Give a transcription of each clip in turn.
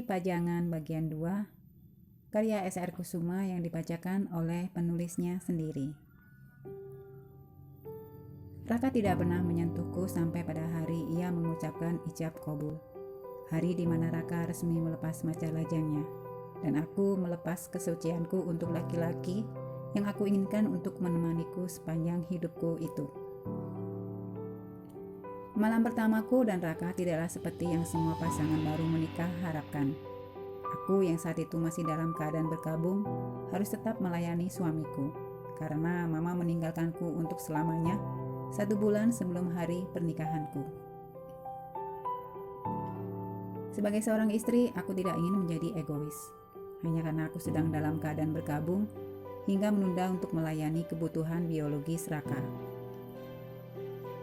Pajangan bagian 2, karya S.R. Kusuma yang dibacakan oleh penulisnya sendiri. Raka tidak pernah menyentuhku sampai pada hari ia mengucapkan ijab kabul. Hari di mana Raka resmi melepas maca lajangnya, dan aku melepas kesucianku untuk laki-laki yang aku inginkan untuk menemaniku sepanjang hidupku itu. Malam pertamaku dan Raka tidaklah seperti yang semua pasangan baru menikah harapkan. Aku yang saat itu masih dalam keadaan berkabung harus tetap melayani suamiku karena mama meninggalkanku untuk selamanya 1 bulan sebelum hari pernikahanku. Sebagai seorang istri, aku tidak ingin menjadi egois. Hanya karena aku sedang dalam keadaan berkabung hingga menunda untuk melayani kebutuhan biologis Raka.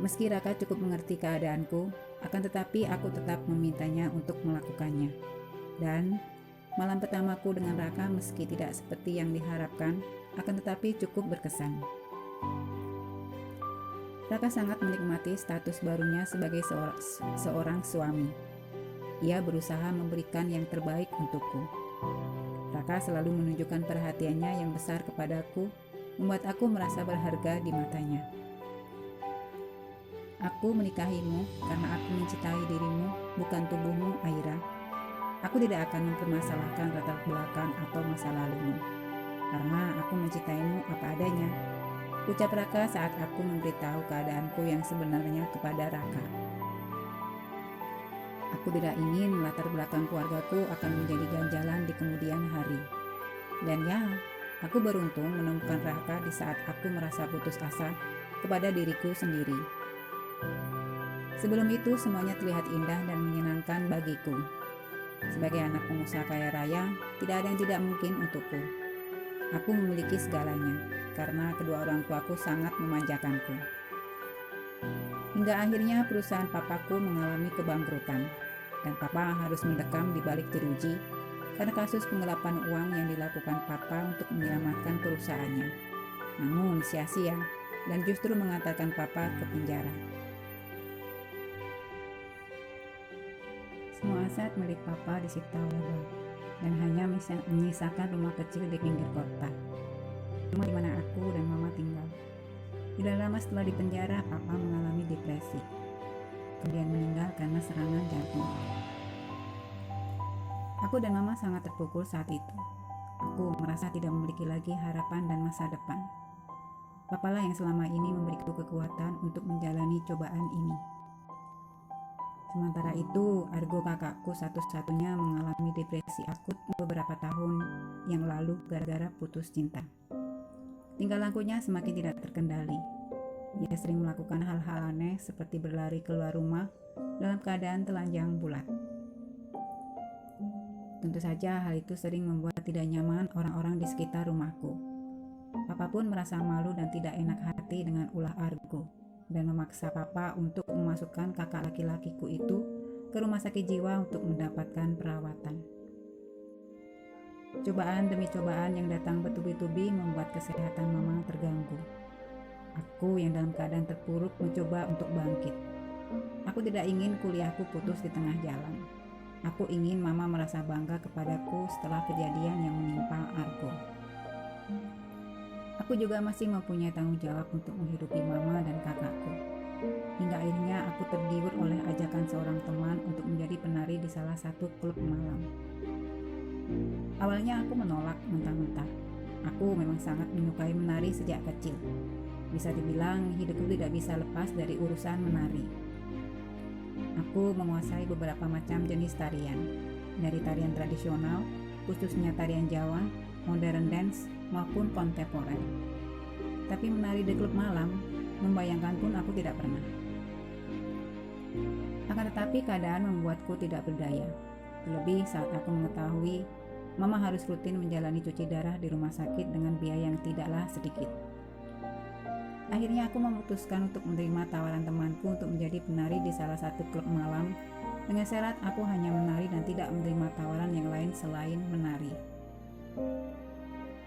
Meski Raka cukup mengerti keadaanku, akan tetapi aku tetap memintanya untuk melakukannya. Dan malam pertamaku dengan Raka meski tidak seperti yang diharapkan, akan tetapi cukup berkesan. Raka sangat menikmati status barunya sebagai seorang suami. Ia berusaha memberikan yang terbaik untukku. Raka selalu menunjukkan perhatiannya yang besar kepadaku, membuat aku merasa berharga di matanya. Aku menikahimu karena aku mencintai dirimu, bukan tubuhmu, Aira. Aku tidak akan mempermasalahkan latar belakang atau masa lalumu, karena aku mencintaimu apa adanya, ucap Raka saat aku memberitahu keadaanku yang sebenarnya kepada Raka. Aku tidak ingin latar belakang keluargaku akan menjadi ganjalan di kemudian hari. Dan ya, aku beruntung menemukan Raka di saat aku merasa putus asa kepada diriku sendiri. Sebelum itu semuanya terlihat indah dan menyenangkan bagiku. Sebagai anak pengusaha kaya raya, tidak ada yang tidak mungkin untukku. Aku memiliki segalanya, karena kedua orang tuaku sangat memanjakanku. Hingga akhirnya perusahaan papaku mengalami kebangkrutan, dan papa harus mendekam di balik jeruji karena kasus penggelapan uang yang dilakukan papa untuk menyelamatkan perusahaannya. Namun sia-sia, dan justru mengantarkan papa ke penjara. Semua aset milik papa disita oleh bank dan hanya menyisakan rumah kecil di pinggir kota, rumah di mana aku dan mama tinggal. Tidak lama setelah di penjara, papa mengalami depresi, kemudian meninggal karena serangan jantung. Aku dan mama sangat terpukul saat itu. Aku merasa tidak memiliki lagi harapan dan masa depan. Papalah yang selama ini memberiku kekuatan untuk menjalani cobaan ini. Sementara itu, Argo kakakku satu-satunya mengalami depresi akut beberapa tahun yang lalu gara-gara putus cinta. Tingkah lakunya semakin tidak terkendali. Ia sering melakukan hal-hal aneh seperti berlari keluar rumah dalam keadaan telanjang bulat. Tentu saja hal itu sering membuat tidak nyaman orang-orang di sekitar rumahku. Papa pun merasa malu dan tidak enak hati dengan ulah Argo, dan memaksa papa untuk memasukkan kakak laki-lakiku itu ke rumah sakit jiwa untuk mendapatkan perawatan. Cobaan demi cobaan yang datang bertubi-tubi membuat kesehatan mama terganggu. Aku yang dalam keadaan terpuruk mencoba untuk bangkit. Aku tidak ingin kuliahku putus di tengah jalan. Aku ingin mama merasa bangga kepadaku setelah kejadian yang menimpa Argo. Aku juga masih mempunyai tanggung jawab untuk menghidupi mama dan kakakku. Hingga akhirnya aku tergiur oleh ajakan seorang teman untuk menjadi penari di salah satu klub malam. Awalnya aku menolak mentah-mentah. Aku memang sangat menyukai menari sejak kecil. Bisa dibilang hidupku tidak bisa lepas dari urusan menari. Aku menguasai beberapa macam jenis tarian, dari tarian tradisional, khususnya tarian Jawa, modern dance, maupun kontemporer. Tapi menari di klub malam, membayangkan pun aku tidak pernah. Akan tetapi keadaan membuatku tidak berdaya. Terlebih saat aku mengetahui mama harus rutin menjalani cuci darah di rumah sakit dengan biaya yang tidaklah sedikit. Akhirnya aku memutuskan untuk menerima tawaran temanku untuk menjadi penari di salah satu klub malam dengan syarat aku hanya menari dan tidak menerima tawaran yang lain selain menari.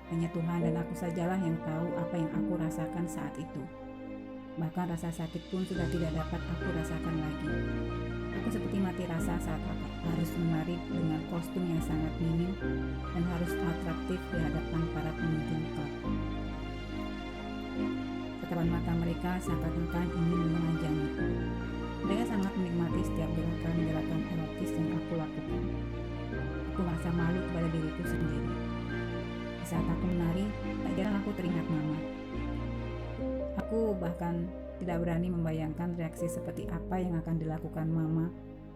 Hanya Tuhan dan aku sajalah yang tahu apa yang aku rasakan saat itu. Bahkan rasa sakit pun sudah tidak dapat aku rasakan lagi. Aku seperti mati rasa saat harus menari dengan kostum yang sangat minim dan harus atraktif di hadapan para pengunjung klub. Tatapan mata mereka seakan-akan ingin menelanjangiku. Mereka sangat menikmati setiap gerakan-gerakan erotis yang aku lakukan. Aku merasa malu kepada diriku sendiri. Di saat aku menari, tak jarang aku teringat mama. Aku bahkan tidak berani membayangkan reaksi seperti apa yang akan dilakukan mama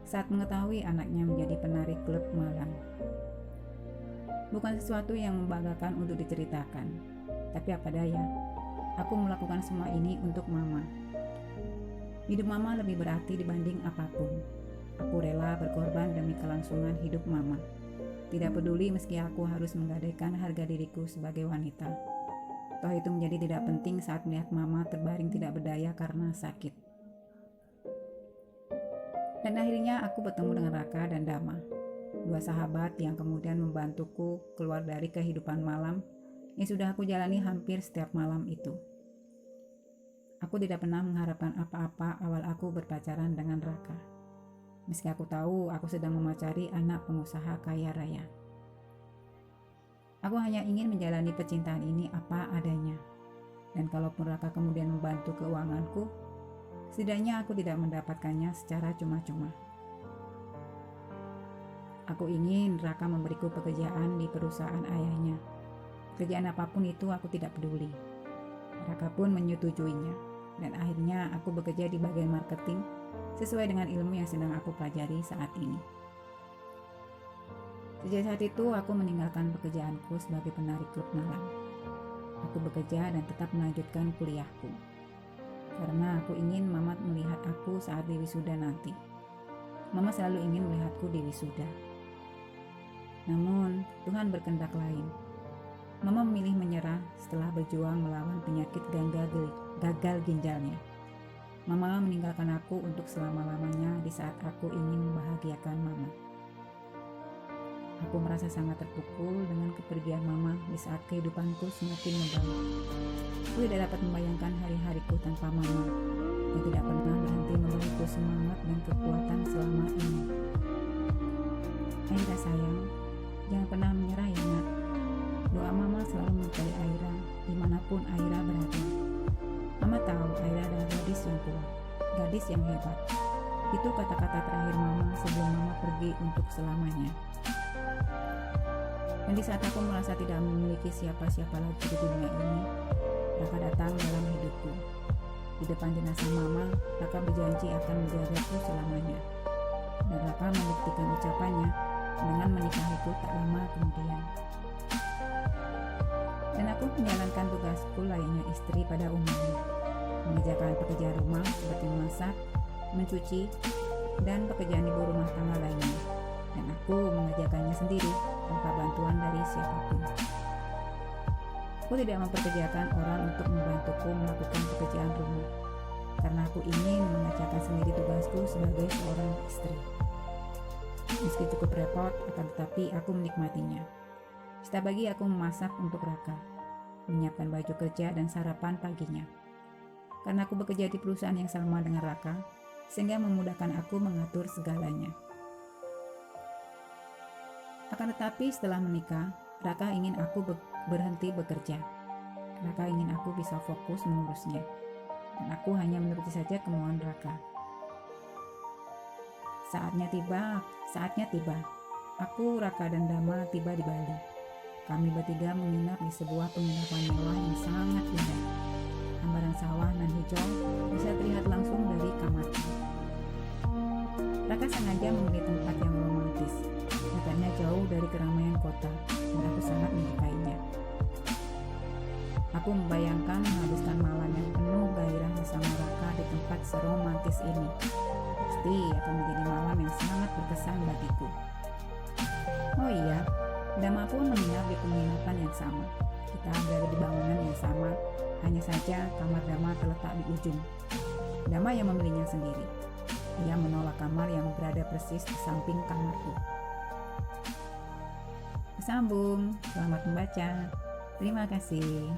saat mengetahui anaknya menjadi penari klub malam. Bukan sesuatu yang membanggakan untuk diceritakan, tapi apa daya, aku melakukan semua ini untuk mama. Hidup mama lebih berarti dibanding apapun. Aku rela berkorban demi kelangsungan hidup mama. Tidak peduli meski aku harus menggadaikan harga diriku sebagai wanita. Toh itu menjadi tidak penting saat melihat mama terbaring tidak berdaya karena sakit. Dan akhirnya aku bertemu dengan Raka dan Dama, dua sahabat yang kemudian membantuku keluar dari kehidupan malam yang sudah aku jalani hampir setiap malam itu. Aku tidak pernah mengharapkan apa-apa awal aku berpacaran dengan Raka. Meski aku tahu aku sedang memacari anak pengusaha kaya raya. Aku hanya ingin menjalani percintaan ini apa adanya. Dan kalaupun Raka kemudian membantu keuanganku, setidaknya aku tidak mendapatkannya secara cuma-cuma. Aku ingin Raka memberiku pekerjaan di perusahaan ayahnya. Pekerjaan apapun itu aku tidak peduli. Raka pun menyetujuinya. Dan akhirnya aku bekerja di bagian marketing sesuai dengan ilmu yang sedang aku pelajari saat ini. Sejak saat itu aku meninggalkan pekerjaanku sebagai penari klub malam. Aku bekerja dan tetap melanjutkan kuliahku. Karena aku ingin mama melihat aku saat di wisuda nanti. Mama selalu ingin melihatku di wisuda. Namun Tuhan berkehendak lain. Mama memilih menyerah setelah berjuang melawan penyakit gagal ginjalnya. Mama meninggalkan aku untuk selama-lamanya di saat aku ingin membahagiakan mama. Aku merasa sangat terpukul dengan kepergian mama di saat kehidupanku semakin membaik. Aku tidak dapat membayangkan hari-hariku tanpa mama yang tidak pernah berhenti memberiku semangat dan kekuatan selama ini. Aira sayang, jangan pernah menyerah ya nak. Doa mama selalu menyertai Aira dimanapun Aira berada. Mama tahu Aira adalah gadis yang kuat, gadis yang hebat. Itu kata-kata terakhir mama sebelum mama pergi untuk selamanya. Dan di saat aku merasa tidak memiliki siapa-siapa lagi di dunia ini, Raka datang dalam hidupku. Di depan jenazah mama, Raka berjanji akan menjagaku selamanya. Dan Raka membuktikan ucapannya dengan menikahiku tak lama kemudian. Dan aku menjalankan tugasku layaknya istri pada umumnya, mengerjakan pekerjaan rumah seperti memasak, mencuci, dan pekerjaan ibu rumah tangga lainnya. Dan aku mengerjakannya sendiri tanpa bantuan dari siapapun. Aku tidak memperkerjakan orang untuk membantuku melakukan pekerjaan rumah, karena aku ingin mengerjakan sendiri tugasku sebagai seorang istri. Meski cukup repot, akan tetapi aku menikmatinya. Setiap pagi aku memasak untuk Raka, menyiapkan baju kerja dan sarapan paginya. Karena aku bekerja di perusahaan yang sama dengan Raka, sehingga memudahkan aku mengatur segalanya. Akan tetapi setelah menikah, Raka ingin aku berhenti bekerja. Raka ingin aku bisa fokus mengurusnya, dan aku hanya menuruti saja kemauan Raka. Saatnya tiba. Aku, Raka, dan Dama tiba di Bali. Kami bertiga menginap di sebuah penginapan mewah yang sangat indah. Hamparan sawah nan hijau bisa terlihat langsung dari kamarku. Raka sengaja memilih tempat yang romantis, letaknya jauh dari keramaian kota, dan aku sangat menyukainya. Aku membayangkan menghabiskan malam yang penuh gairah bersama Raka di tempat seromantis ini. Pasti akan menjadi malam yang sangat berkesan bagiku. Oh iya, Dama pun menginap di penginapan yang sama. Kita berada di bangunan yang sama, hanya saja kamar Dama terletak di ujung. Dama yang memilihnya sendiri. Ia menolak kamar yang berada persis di samping kamarku. Sambung, selamat membaca. Terima kasih.